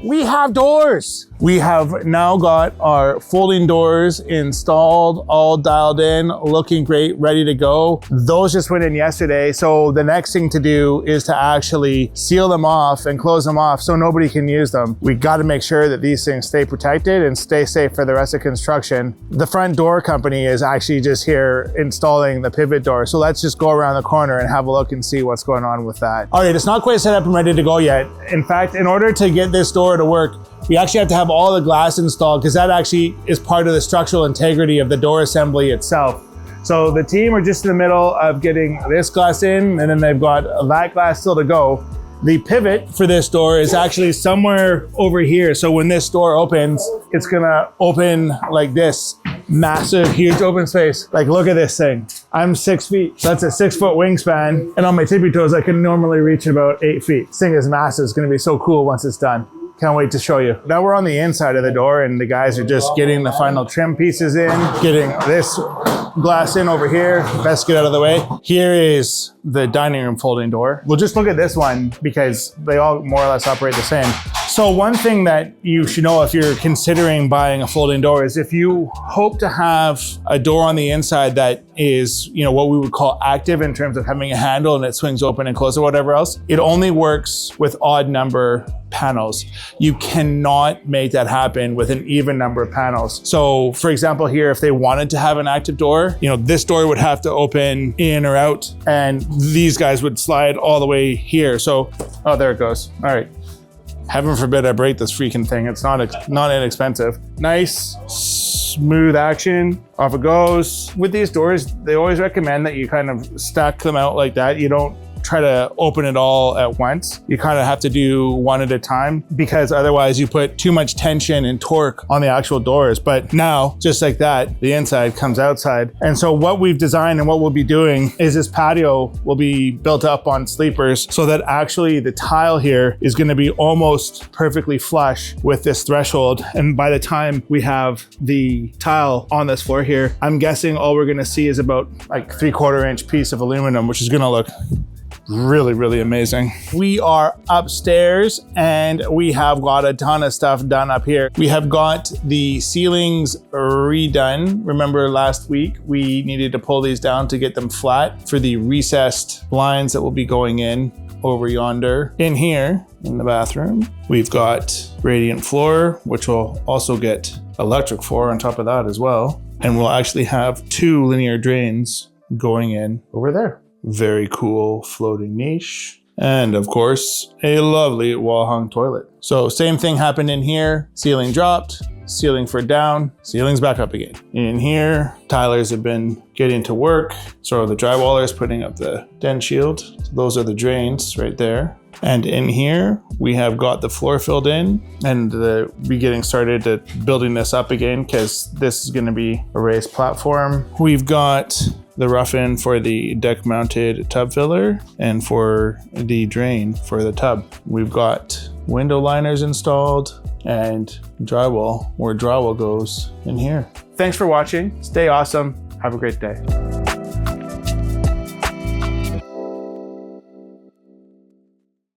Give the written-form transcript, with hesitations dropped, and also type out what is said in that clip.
we have doors. We have now got our folding doors installed, all dialed in, looking great, ready to go. Those just went in yesterday. So the next thing to do is to actually seal them off and close them off so nobody can use them. We got to make sure that these things stay protected and stay safe for the rest of construction. The front door company is actually just here installing the pivot door. So let's just go around the corner and have a look and see what's going on with that. All right, it's not quite set up and ready to go yet. In fact, in order to get this door to work, we actually have to have all the glass installed because that actually is part of the structural integrity of the door assembly itself. So the team are just in the middle of getting this glass in, and then they've got that glass still to go. The pivot for this door is actually somewhere over here. So when this door opens, it's gonna open like this. Massive, huge open space. Like, look at this thing. I'm 6 feet. So that's a 6 foot wingspan. And on my tippy toes, I can normally reach about 8 feet. This thing is massive. It's gonna be so cool once it's done. Can't wait to show you. Now we're on the inside of the door and the guys are just getting the final trim pieces in, getting this glass in over here. Best get out of the way. Here is the dining room folding door. We'll just look at this one because they all more or less operate the same. So one thing that you should know if you're considering buying a folding door is if you hope to have a door on the inside that is, you know, what we would call active in terms of having a handle and it swings open and close or whatever else, it only works with odd number panels. You cannot make that happen with an even number of panels. So for example, here, if they wanted to have an active door, you know, this door would have to open in or out and these guys would slide all the way here. So, oh, there it goes. All right. Heaven forbid I break this freaking thing. It's not inexpensive. Nice, smooth action. Off it goes. With these doors, they always recommend that you kind of stack them out like that. You don't try to open it all at once. You kind of have to do one at a time because otherwise you put too much tension and torque on the actual doors. But now, just like that, the inside comes outside. And so what we've designed and what we'll be doing is this patio will be built up on sleepers so that actually the tile here is going to be almost perfectly flush with this threshold. And by the time we have the tile on this floor here, I'm guessing all we're going to see is about like 3/4 inch piece of aluminum, which is going to look really, really amazing. We are upstairs and we have got a ton of stuff done up here. We have got the ceilings redone. Remember last week, we needed to pull these down to get them flat for the recessed blinds that will be going in over yonder. In here, in the bathroom, we've got radiant floor, which will also get electric floor on top of that as well. And we'll actually have 2 linear drains going in over there. Very cool floating niche. And of course, a lovely wall hung toilet. So same thing happened in here. Ceiling dropped, ceiling for down, ceiling's back up again. In here, tilers have been getting to work. So the drywallers putting up the den shield. So those are the drains right there. And in here, we have got the floor filled in and we're getting started to building this up again because this is gonna be a raised platform. We've got the rough-in for the deck-mounted tub filler and for the drain for the tub. We've got window liners installed and drywall where drywall goes in here. Thanks for watching. Stay awesome. Have a great day.